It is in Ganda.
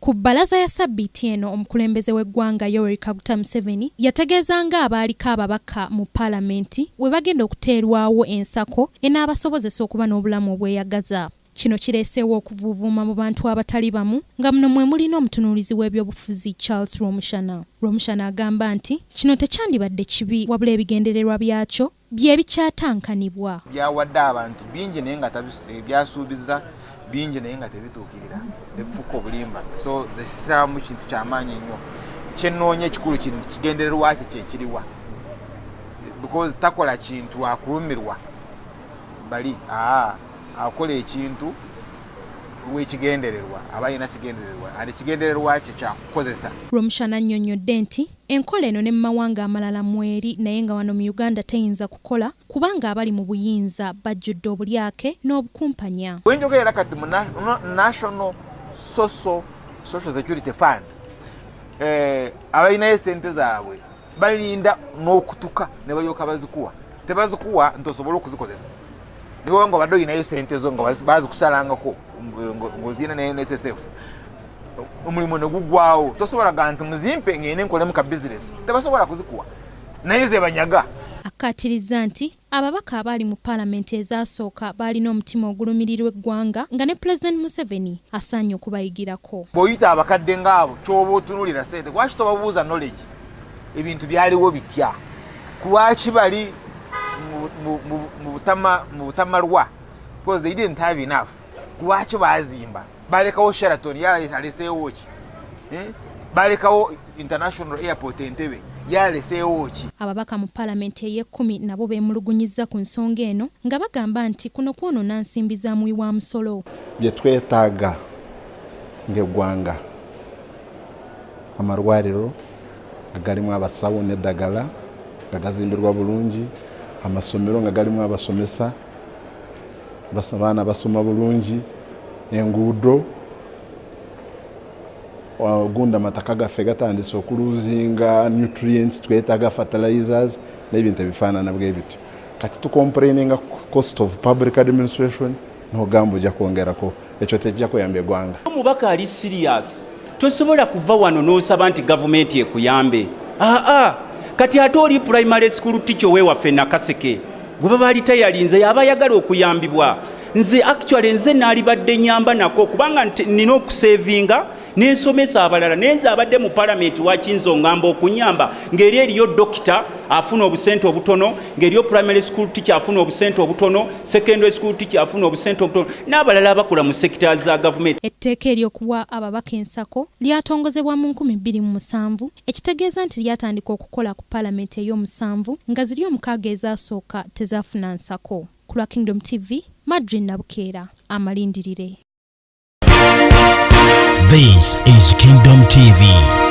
Ku bbalaza ya Ssabbiiti eno omukulembeze w'eggwanga Yoweri Kaguta Museveni yategeezanga abaaliko ababaka mu paalamenti we bagenda okuteerwawo ensako enaabasobozesa okuba n'obulamu obweyagaza. Kino kireeseewo okuvuuvuuma mu bantu abatali bamu nga muno mwe mulina omutunuulizi w'ebyobufuzi Charles Rwomushana. Rwomushana agamba nti kino tekyandibadde kibi wabula ebigendererwa byakyo bye bikyatankanibwa. Byawadde abantu bingi naye nga byasuubiza bingi naye nga tebituukirira ebifuka obulimba, so zesitiramu kintu kyamaanyi nnyo kyenoonya ekikulu kino kigendererwa kye kyekiriwa because takola kintu akulumirwa bali akola ekintu lw'ekigendererwa aba alina kigendererwa ate kigendererwa kye kyakukozesa. Rwomushana annyonnyodde nti enkola eno ne mu mawanga amalala mweri naye nga wano mu Uganda teyinza kukola kubanga abali mu buyinza bajjudde obulyake n'obukumpanya. Wenjogerera kati mu National Social Security Fund abalinayo sente zaabwe balinda n'okutuka ne balyoka bazikuwa, tebazikuwa ntosobola okuzikozesa niwo nga badde olinayo sente zo nga bazikusalangako ng'ozina ne NSSF omulimu ne gugwawo tosobola ganti muzimpe ngende nkolemu ka bizinesi tebasobola kuzikuwa naye ze banyaga. Akkaatiriza nti ababaka abaali mu paalamenti ezaasooka baalina omutima ogulumirirwa eggwanga nga ne Pulezidenti Museveni asaanye okubayigirako. Bw'oyita abakadde ng'abo ky'oba otunuulira sente lwaki tobabuuza knowledge ebintu byaliwo bitya lwaki bali mu butamalwa because they didn't have enough. Lwaki bazimba balekawo Sheraton yaleseewo ki balekawo International Airport Entebbe yaleseewo ki. Ababaka mu paalamenti ey'ekkumi nabo beemulugunyizza ku nsonga eno nga bagamba nti kuno kwonoona nsimbi za muwi wa musolo. Bye twetaaga ng'eggwanga amalwaliro agalimu abasawo n'eddagala nga gazimbirwa bulungi, amasomero nga galimu abasomesa abaana basoma bulungi, enguudo ogunda amataka gaffe gatandise okuluzinga nutrients twetaaga fertilizers n'ebintu ebifaanana bwe bityo. Kati tucomplaininga cost of public administration n'ogamba ojja kwongerako ekyo tejja kuyamba eggwanga. Omubaka ali serious tosobola kuva wano n'osaba nti gavumenti ekuyambe. Kati ate oli primary school teacher wewaffe Nakaseke gwe baba alitayalinze yaba ayagala okuyambibwa. Nze actually nze naalibadde nyamba nako kubanga nina okusevinga n'ensomesa abalala nenze abadde mu parliament wakinzo ngamba okunyamba ngeri eriyo dokita afuna obusente obutono, ngeriyo primary school teacher afuna obusente obutono, secondary school teacher afuna obusente obutono n'abalala abakola mu sectors za government. Etteeka ery'okuwa ababaka ensako lyatongozebwa mu 2007 ekitegeeza nti lyatandika okukola ku paalamenti ey'omusanvu nga ziri omukaaga ezaasooka tezaafuna nsako. Ku lwa Kingdom TV, Madrid Nabukeera, amalindirire. This is Kingdom TV.